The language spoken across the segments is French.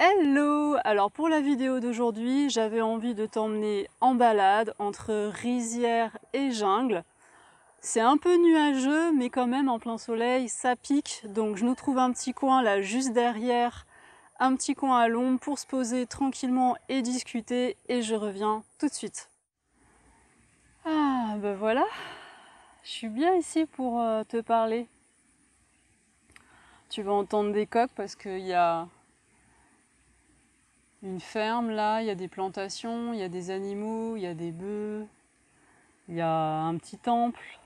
Hello! Alors pour la vidéo d'aujourd'hui, j'avais envie de t'emmener en balade entre rizière et jungle. C'est un peu nuageux, mais quand même en plein soleil, ça pique. Donc je nous trouve un petit coin là juste derrière, un petit coin à l'ombre pour se poser tranquillement et discuter. Et je reviens tout de suite. Ah ben voilà, je suis bien ici pour te parler. Tu vas entendre des coqs parce qu'il y a une ferme là, il y a des plantations, il y a des animaux, il y a des bœufs, il y a un petit temple.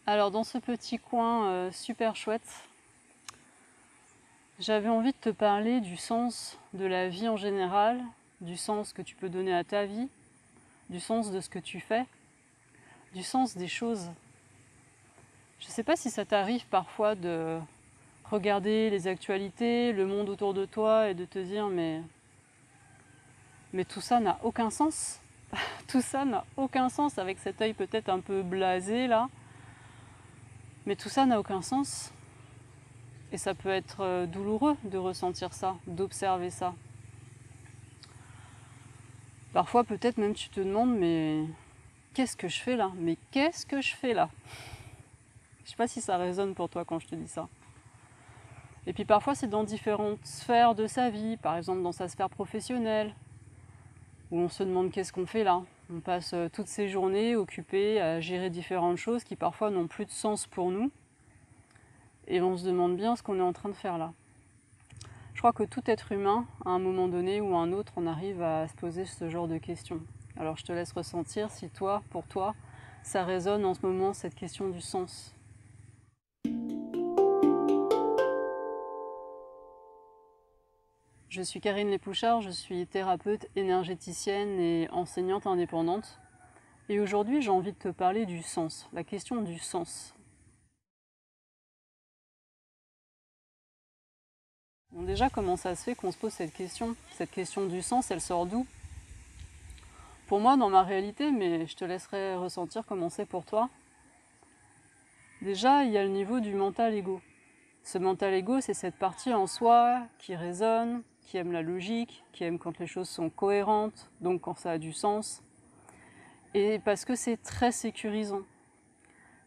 Alors dans ce petit coin super chouette, j'avais envie de te parler du sens de la vie en général, du sens que tu peux donner à ta vie, du sens de ce que tu fais, du sens des choses. Je ne sais pas si ça t'arrive parfois de regarder les actualités, le monde autour de toi et de te dire mais tout ça n'a aucun sens. Tout ça n'a aucun sens avec cet œil peut-être un peu blasé là. Mais tout ça n'a aucun sens. Et ça peut être douloureux de ressentir ça, d'observer ça. Parfois peut-être même tu te demandes mais qu'est-ce que je fais là? Mais qu'est-ce que je fais là? Je sais pas si ça résonne pour toi quand je te dis ça. Et puis parfois c'est dans différentes sphères de sa vie, par exemple dans sa sphère professionnelle, où on se demande qu'est-ce qu'on fait là. On passe toutes ces journées occupées à gérer différentes choses qui parfois n'ont plus de sens pour nous. Et on se demande bien ce qu'on est en train de faire là. Je crois que tout être humain, à un moment donné ou à un autre, on arrive à se poser ce genre de questions. Alors je te laisse ressentir si toi, pour toi, ça résonne en ce moment cette question du sens. Je suis Karine Lépouchard, je suis thérapeute énergéticienne et enseignante indépendante. Et aujourd'hui, j'ai envie de te parler du sens, la question du sens. Bon, déjà, comment ça se fait qu'on se pose cette question? Cette question du sens, elle sort d'où? Pour moi, dans ma réalité, mais je te laisserai ressentir comment c'est pour toi. Déjà, il y a le niveau du mental ego. Ce mental ego, c'est cette partie en soi qui résonne, qui aime la logique, qui aime quand les choses sont cohérentes, donc quand ça a du sens. Et parce que c'est très sécurisant.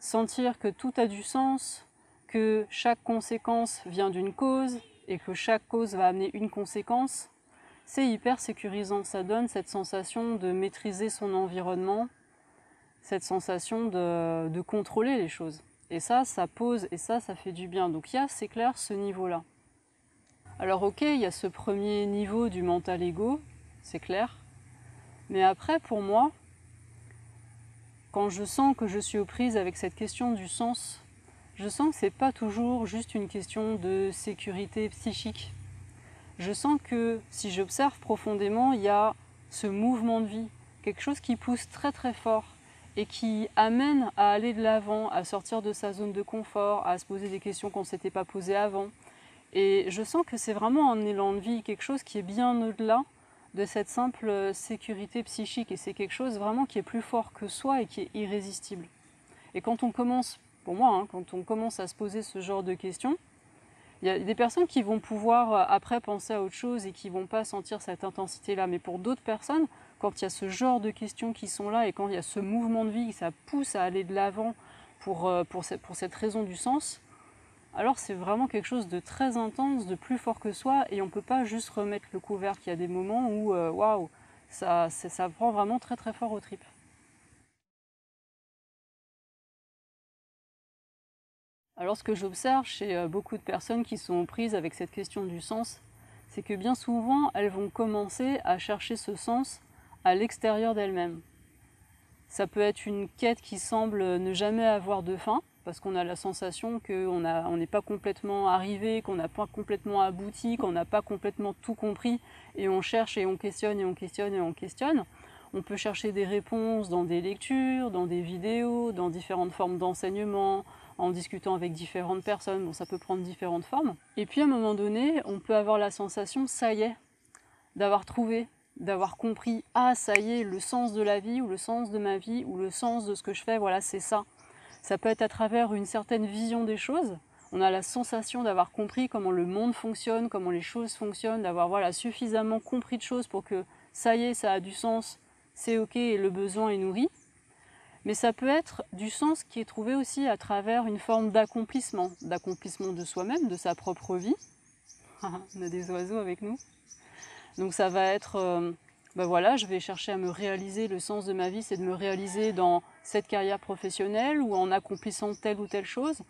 Sentir que tout a du sens, que chaque conséquence vient d'une cause et que chaque cause va amener une conséquence, c'est hyper sécurisant. Ça donne cette sensation de maîtriser son environnement, cette sensation de contrôler les choses. Et ça pose et ça fait du bien. Donc il y a, c'est clair, ce niveau-là. Alors ok, il y a ce premier niveau du mental ego, c'est clair. Mais après, pour moi, quand je sens que je suis aux prises avec cette question du sens, je sens que c'est pas toujours juste une question de sécurité psychique. Je sens que si j'observe profondément, il y a ce mouvement de vie, quelque chose qui pousse très très fort et qui amène à aller de l'avant, à sortir de sa zone de confort, à se poser des questions qu'on ne s'était pas posées avant. Et je sens que c'est vraiment un élan de vie, quelque chose qui est bien au-delà de cette simple sécurité psychique. Et c'est quelque chose vraiment qui est plus fort que soi et qui est irrésistible. Et quand on commence, pour moi, quand on commence à se poser ce genre de questions, il y a des personnes qui vont pouvoir après penser à autre chose et qui ne vont pas sentir cette intensité-là. Mais pour d'autres personnes, quand il y a ce genre de questions qui sont là et quand il y a ce mouvement de vie, ça pousse à aller de l'avant pour cette raison du sens, alors c'est vraiment quelque chose de très intense, de plus fort que soi et on ne peut pas juste remettre le couvercle. Il y a des moments où, waouh, ça prend vraiment très très fort aux tripes. Alors ce que j'observe chez beaucoup de personnes qui sont aux prises avec cette question du sens, c'est que bien souvent, elles vont commencer à chercher ce sens à l'extérieur d'elles-mêmes. Ça peut être une quête qui semble ne jamais avoir de fin, parce qu'on a la sensation qu'on n'est pas complètement arrivé, qu'on n'a pas complètement abouti, qu'on n'a pas complètement tout compris, et on cherche et on questionne et on questionne et on questionne. On peut chercher des réponses dans des lectures, dans des vidéos, dans différentes formes d'enseignement, en discutant avec différentes personnes. Bon, ça peut prendre différentes formes. Et puis à un moment donné, on peut avoir la sensation, ça y est, d'avoir trouvé, d'avoir compris, ah ça y est, le sens de la vie, ou le sens de ma vie, ou le sens de ce que je fais, voilà, c'est ça. Ça peut être à travers une certaine vision des choses, on a la sensation d'avoir compris comment le monde fonctionne, comment les choses fonctionnent, d'avoir voilà, suffisamment compris de choses pour que ça y est, ça a du sens, c'est ok et le besoin est nourri. Mais ça peut être du sens qui est trouvé aussi à travers une forme d'accomplissement de soi-même, de sa propre vie. On a des oiseaux avec nous. Donc ça va être, ben voilà, je vais chercher à me réaliser, le sens de ma vie, c'est de me réaliser dans cette carrière professionnelle ou en accomplissant telle ou telle chose,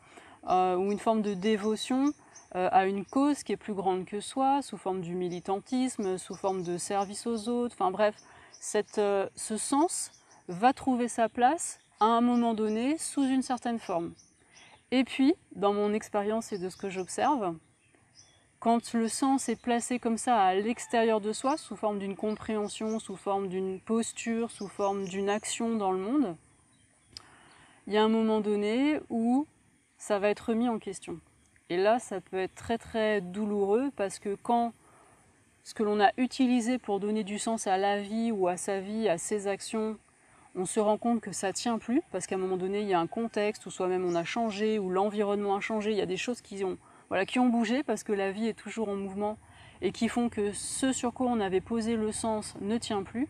ou une forme de dévotion à une cause qui est plus grande que soi, sous forme du militantisme, sous forme de service aux autres, enfin bref, ce sens va trouver sa place à un moment donné sous une certaine forme. Et puis, dans mon expérience et de ce que j'observe, quand le sens est placé comme ça à l'extérieur de soi, sous forme d'une compréhension, sous forme d'une posture, sous forme d'une action dans le monde, il y a un moment donné où ça va être remis en question. Et là, ça peut être très très douloureux parce que quand ce que l'on a utilisé pour donner du sens à la vie ou à sa vie, à ses actions, on se rend compte que ça ne tient plus, parce qu'à un moment donné, il y a un contexte où soi-même on a changé, où l'environnement a changé, il y a des choses qui ont bougé, parce que la vie est toujours en mouvement, et qui font que ce sur quoi on avait posé le sens ne tient plus.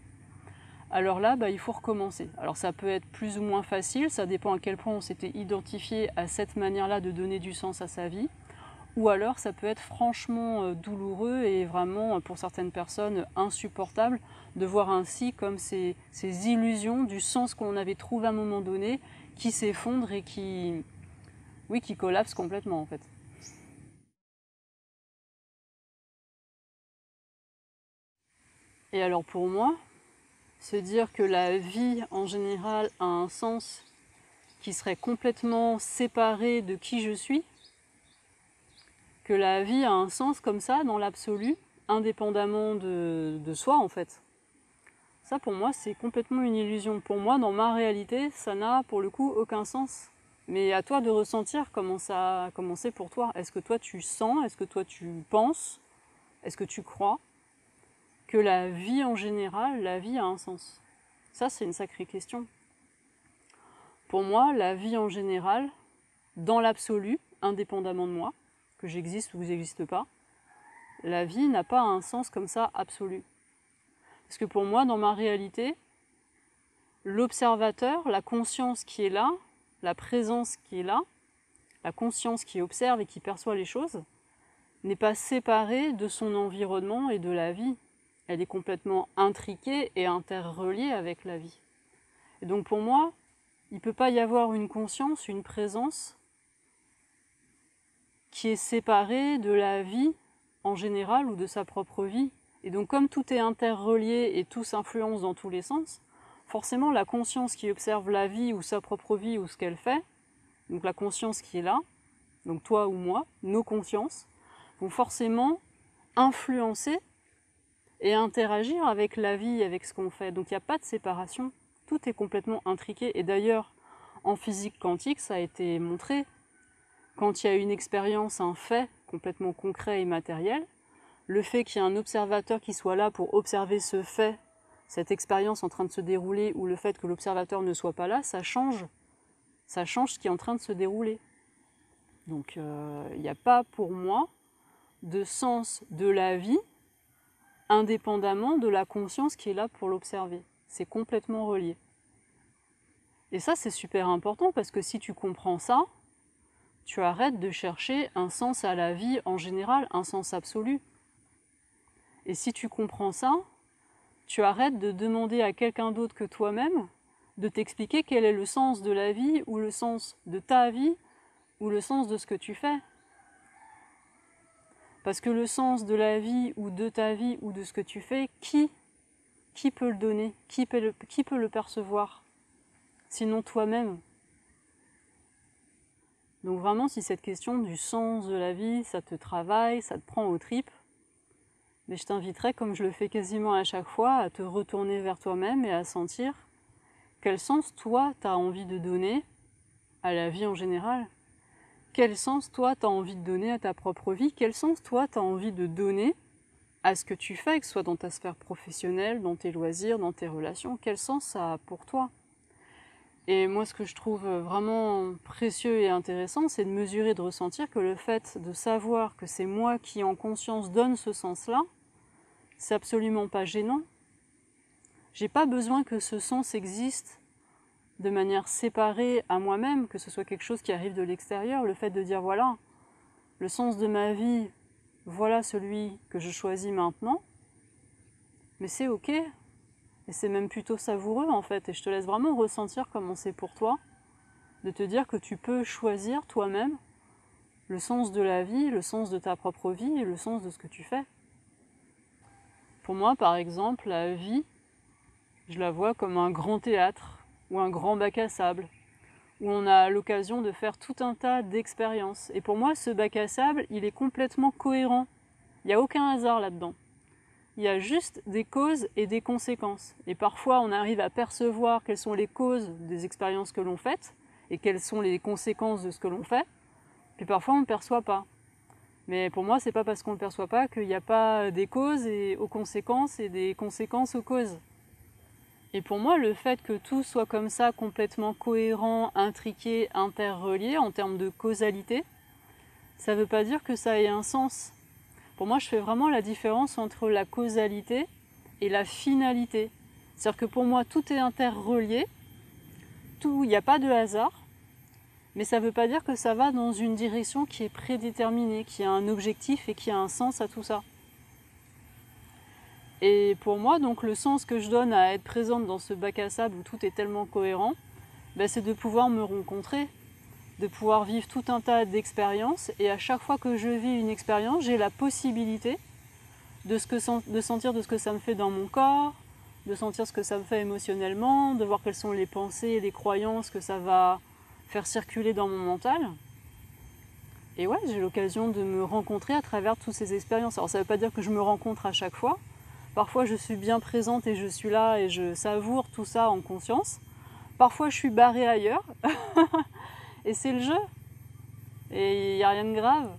Alors là, il faut recommencer. Alors ça peut être plus ou moins facile, ça dépend à quel point on s'était identifié à cette manière-là de donner du sens à sa vie. Ou alors ça peut être franchement douloureux et vraiment pour certaines personnes insupportable de voir ainsi comme ces illusions du sens qu'on avait trouvé à un moment donné qui s'effondrent et qui collapsent complètement en fait. Et alors pour moi, se dire que la vie en général a un sens qui serait complètement séparé de qui je suis, que la vie a un sens comme ça, dans l'absolu, indépendamment de soi en fait. Ça pour moi c'est complètement une illusion. Pour moi, dans ma réalité, ça n'a pour le coup aucun sens. Mais à toi de ressentir comment c'est pour toi. Est-ce que toi tu sens, est-ce que toi tu penses, est-ce que tu crois que la vie en général, la vie a un sens? Ça c'est une sacrée question. Pour moi, la vie en général, dans l'absolu, indépendamment de moi, que j'existe ou que j'existe pas, la vie n'a pas un sens comme ça absolu. Parce que pour moi, dans ma réalité, l'observateur, la conscience qui est là, la présence qui est là, la conscience qui observe et qui perçoit les choses, n'est pas séparée de son environnement et de la vie. Elle est complètement intriquée et interreliée avec la vie. Et donc pour moi, il ne peut pas y avoir une conscience, une présence qui est séparée de la vie en général ou de sa propre vie. Et donc comme tout est interrelié et tout s'influence dans tous les sens, forcément la conscience qui observe la vie ou sa propre vie ou ce qu'elle fait, donc la conscience qui est là, donc toi ou moi, nos consciences, vont forcément influencer et interagir avec la vie, avec ce qu'on fait. Donc il n'y a pas de séparation, tout est complètement intriqué. Et d'ailleurs, en physique quantique, ça a été montré, quand il y a une expérience, un fait complètement concret et matériel, le fait qu'il y ait un observateur qui soit là pour observer ce fait, cette expérience en train de se dérouler, ou le fait que l'observateur ne soit pas là, ça change ce qui est en train de se dérouler. Donc il n'y a pas pour moi de sens de la vie indépendamment de la conscience qui est là pour l'observer. C'est complètement relié. Et ça, c'est super important parce que si tu comprends ça, tu arrêtes de chercher un sens à la vie en général, un sens absolu. Et si tu comprends ça, tu arrêtes de demander à quelqu'un d'autre que toi-même de t'expliquer quel est le sens de la vie ou le sens de ta vie ou le sens de ce que tu fais. Parce que le sens de la vie ou de ta vie ou de ce que tu fais, qui peut le donner? Qui peut le percevoir? Sinon toi-même. Donc vraiment, si cette question du sens de la vie, ça te travaille, ça te prend aux tripes, mais je t'inviterai, comme je le fais quasiment à chaque fois, à te retourner vers toi-même et à sentir quel sens toi tu as envie de donner à la vie en général. Quel sens toi tu as envie de donner à ta propre vie? Quel sens toi tu as envie de donner à ce que tu fais, que ce soit dans ta sphère professionnelle, dans tes loisirs, dans tes relations? Quel sens ça a pour toi? Et moi, ce que je trouve vraiment précieux et intéressant, c'est de mesurer, de ressentir que le fait de savoir que c'est moi qui, en conscience, donne ce sens-là, c'est absolument pas gênant. J'ai pas besoin que ce sens existe de manière séparée à moi-même, que ce soit quelque chose qui arrive de l'extérieur. Le fait de dire, voilà, le sens de ma vie, voilà celui que je choisis maintenant, mais c'est ok. Et c'est même plutôt savoureux en fait, et je te laisse vraiment ressentir comment c'est pour toi, de te dire que tu peux choisir toi-même le sens de la vie, le sens de ta propre vie et le sens de ce que tu fais. Pour moi, par exemple, la vie, je la vois comme un grand théâtre ou un grand bac à sable, où on a l'occasion de faire tout un tas d'expériences. Et pour moi, ce bac à sable, il est complètement cohérent. Il n'y a aucun hasard là-dedans. Il y a juste des causes et des conséquences. Et parfois, on arrive à percevoir quelles sont les causes des expériences que l'on fait et quelles sont les conséquences de ce que l'on fait. Puis parfois, on ne perçoit pas. Mais pour moi, c'est pas parce qu'on ne perçoit pas qu'il n'y a pas des causes aux conséquences et des conséquences aux causes. Et pour moi, le fait que tout soit comme ça, complètement cohérent, intriqué, interrelié en termes de causalité, ça ne veut pas dire que ça ait un sens. Pour moi, je fais vraiment la différence entre la causalité et la finalité. C'est-à-dire que pour moi, tout est interrelié, il n'y a pas de hasard, mais ça ne veut pas dire que ça va dans une direction qui est prédéterminée, qui a un objectif et qui a un sens à tout ça. Et pour moi, donc, le sens que je donne à être présente dans ce bac à sable où tout est tellement cohérent, c'est de pouvoir me rencontrer, de pouvoir vivre tout un tas d'expériences, et à chaque fois que je vis une expérience, j'ai la possibilité de sentir de ce que ça me fait dans mon corps, de sentir ce que ça me fait émotionnellement, de voir quelles sont les pensées et les croyances que ça va faire circuler dans mon mental. Et ouais, j'ai l'occasion de me rencontrer à travers toutes ces expériences. Alors ça ne veut pas dire que je me rencontre à chaque fois. Parfois je suis bien présente et je suis là et je savoure tout ça en conscience. Parfois je suis barrée ailleurs. Et c'est le jeu. Et il n'y a rien de grave.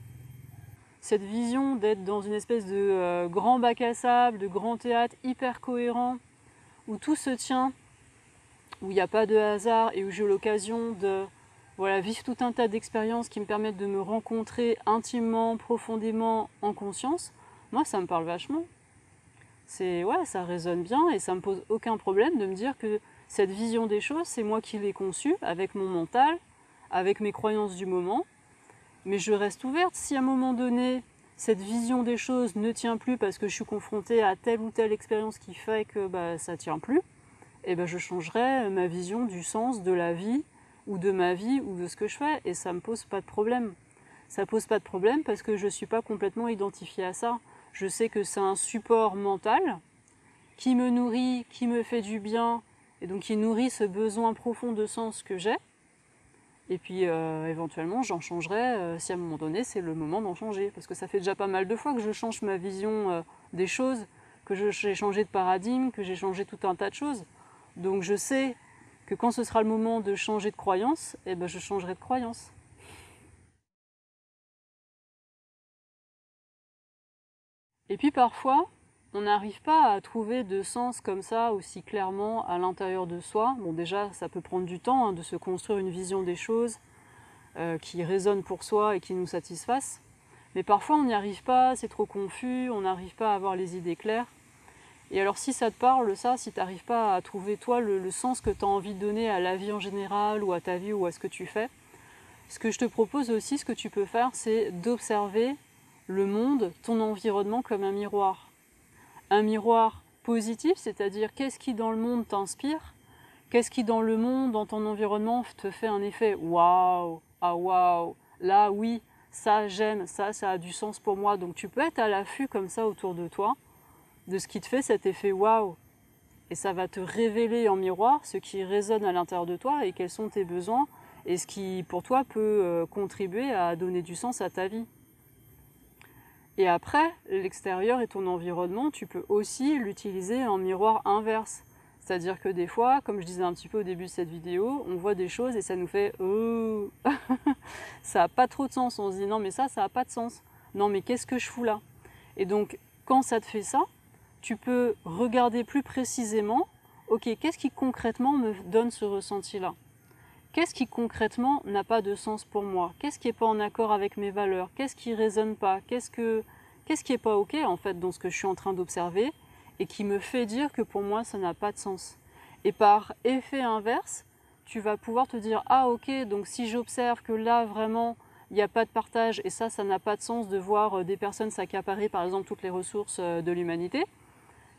Cette vision d'être dans une espèce de grand bac à sable, de grand théâtre hyper cohérent, où tout se tient, où il n'y a pas de hasard et où j'ai l'occasion de vivre tout un tas d'expériences qui me permettent de me rencontrer intimement, profondément, en conscience, moi ça me parle vachement. Ça résonne bien et ça me pose aucun problème de me dire que cette vision des choses, c'est moi qui l'ai conçue avec mon mental, avec mes croyances du moment, mais je reste ouverte. Si à un moment donné, cette vision des choses ne tient plus parce que je suis confrontée à telle ou telle expérience qui fait que ça ne tient plus, je changerai ma vision du sens de la vie ou de ma vie ou de ce que je fais et ça ne me pose pas de problème. Ça ne pose pas de problème parce que je ne suis pas complètement identifiée à ça. Je sais que c'est un support mental qui me nourrit, qui me fait du bien et donc qui nourrit ce besoin profond de sens que j'ai. Et puis éventuellement j'en changerai si à un moment donné c'est le moment d'en changer. Parce que ça fait déjà pas mal de fois que je change ma vision des choses, que j'ai changé de paradigme, que j'ai changé tout un tas de choses. Donc je sais que quand ce sera le moment de changer de croyance, je changerai de croyance. Et puis parfois, on n'arrive pas à trouver de sens comme ça aussi clairement à l'intérieur de soi. Bon déjà, ça peut prendre du temps de se construire une vision des choses qui résonne pour soi et qui nous satisfasse. Mais parfois on n'y arrive pas, c'est trop confus, on n'arrive pas à avoir les idées claires. Et alors si ça te parle, si tu n'arrives pas à trouver toi le sens que tu as envie de donner à la vie en général ou à ta vie ou à ce que tu fais, ce que je te propose aussi, ce que tu peux faire, c'est d'observer le monde, ton environnement comme un miroir. Un miroir positif, c'est-à-dire qu'est-ce qui dans le monde t'inspire, qu'est-ce qui dans le monde, dans ton environnement te fait un effet waouh, ah waouh, là oui, ça j'aime, ça a du sens pour moi. Donc tu peux être à l'affût comme ça autour de toi, de ce qui te fait cet effet waouh. Et ça va te révéler en miroir ce qui résonne à l'intérieur de toi et quels sont tes besoins et ce qui pour toi peut contribuer à donner du sens à ta vie. Et après, l'extérieur et ton environnement, tu peux aussi l'utiliser en miroir inverse. C'est-à-dire que des fois, comme je disais un petit peu au début de cette vidéo, on voit des choses et ça nous fait « Oh !» Ça n'a pas trop de sens. On se dit « Non mais ça n'a pas de sens. Non mais qu'est-ce que je fous là ?» Et donc, quand ça te fait ça, tu peux regarder plus précisément « Ok, qu'est-ce qui concrètement me donne ce ressenti-là » qu'est-ce qui concrètement n'a pas de sens pour moi? Qu'est-ce qui n'est pas en accord avec mes valeurs? Qu'est-ce qui ne résonne pas? Qu'est-ce qui n'est pas OK en fait dans ce que je suis en train d'observer et qui me fait dire que pour moi ça n'a pas de sens? Et par effet inverse, tu vas pouvoir te dire ah OK, donc si j'observe que là vraiment il n'y a pas de partage et ça n'a pas de sens de voir des personnes s'accaparer par exemple toutes les ressources de l'humanité,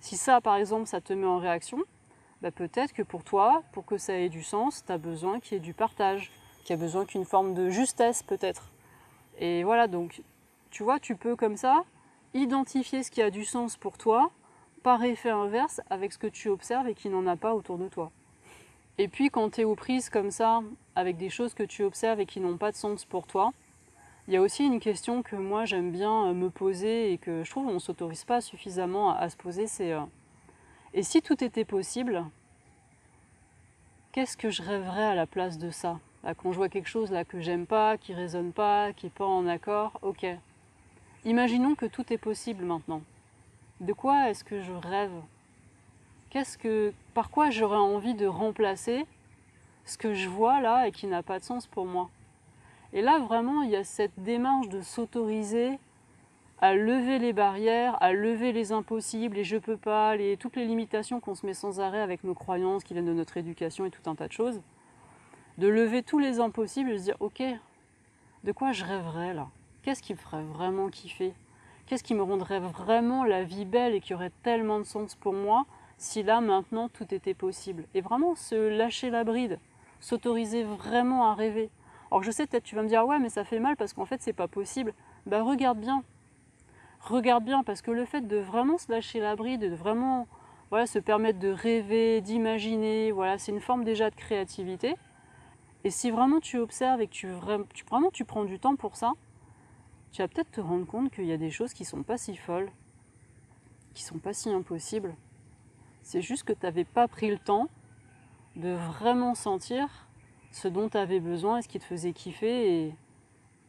si ça par exemple ça te met en réaction, bah peut-être que pour toi, pour que ça ait du sens, tu as besoin qu'il y ait du partage, qu'il y a besoin qu'une forme de justesse peut-être. Et voilà, donc tu vois, tu peux comme ça identifier ce qui a du sens pour toi par effet inverse avec ce que tu observes et qui n'en a pas autour de toi. Et puis quand tu es aux prises comme ça, avec des choses que tu observes et qui n'ont pas de sens pour toi, il y a aussi une question que moi j'aime bien me poser et que je trouve qu'on ne s'autorise pas suffisamment à se poser, c'est et si tout était possible, qu'est-ce que je rêverais à la place de ça? Là, quand je vois quelque chose là, que j'aime pas, qui ne résonne pas, qui n'est pas en accord, ok. Imaginons que tout est possible maintenant. De quoi est-ce que je rêve? Par quoi j'aurais envie de remplacer ce que je vois là et qui n'a pas de sens pour moi? Et là, vraiment, il y a cette démarche de s'autoriser à lever les barrières, à lever les impossibles, les je peux pas, toutes les limitations qu'on se met sans arrêt avec nos croyances qui viennent de notre éducation et tout un tas de choses. De lever tous les impossibles et de se dire ok, de quoi je rêverais là? Qu'est-ce qui me ferait vraiment kiffer? Qu'est-ce qui me rendrait vraiment la vie belle et qui aurait tellement de sens pour moi si là maintenant tout était possible? Et vraiment se lâcher la bride, s'autoriser vraiment à rêver. Alors je sais, peut-être tu vas me dire ouais mais ça fait mal parce qu'en fait c'est pas possible. Bah regarde bien parce que le fait de vraiment se lâcher la bride, de vraiment voilà, se permettre de rêver, d'imaginer, voilà, c'est une forme déjà de créativité. Et si vraiment tu observes et que tu prends du temps pour ça, tu vas peut-être te rendre compte qu'il y a des choses qui sont pas si folles, qui sont pas si impossibles. C'est juste que tu n'avais pas pris le temps de vraiment sentir ce dont tu avais besoin et ce qui te faisait kiffer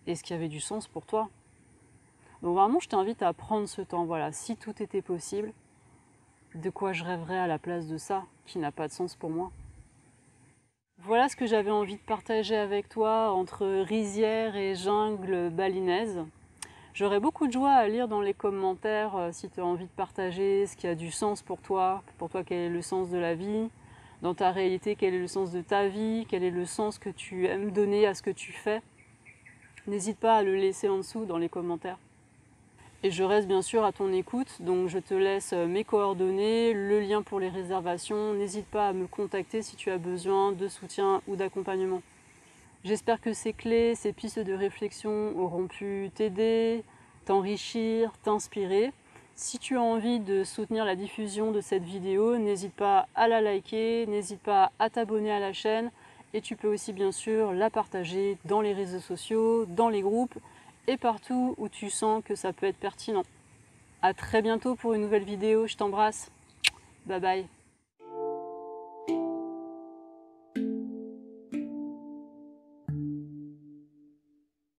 et ce qui avait du sens pour toi. Donc vraiment, je t'invite à prendre ce temps. Voilà, si tout était possible, de quoi je rêverais à la place de ça, qui n'a pas de sens pour moi. Voilà ce que j'avais envie de partager avec toi entre rizière et jungle balinaise. J'aurais beaucoup de joie à lire dans les commentaires si tu as envie de partager ce qui a du sens pour toi quel est le sens de la vie, dans ta réalité quel est le sens de ta vie, quel est le sens que tu aimes donner à ce que tu fais. N'hésite pas à le laisser en dessous dans les commentaires. Et je reste bien sûr à ton écoute, donc je te laisse mes coordonnées, le lien pour les réservations. N'hésite pas à me contacter si tu as besoin de soutien ou d'accompagnement. J'espère que ces clés, ces pistes de réflexion auront pu t'aider, t'enrichir, t'inspirer. Si tu as envie de soutenir la diffusion de cette vidéo, n'hésite pas à la liker, n'hésite pas à t'abonner à la chaîne et tu peux aussi bien sûr la partager dans les réseaux sociaux, dans les groupes et partout où tu sens que ça peut être pertinent. À très bientôt pour une nouvelle vidéo, je t'embrasse. Bye bye.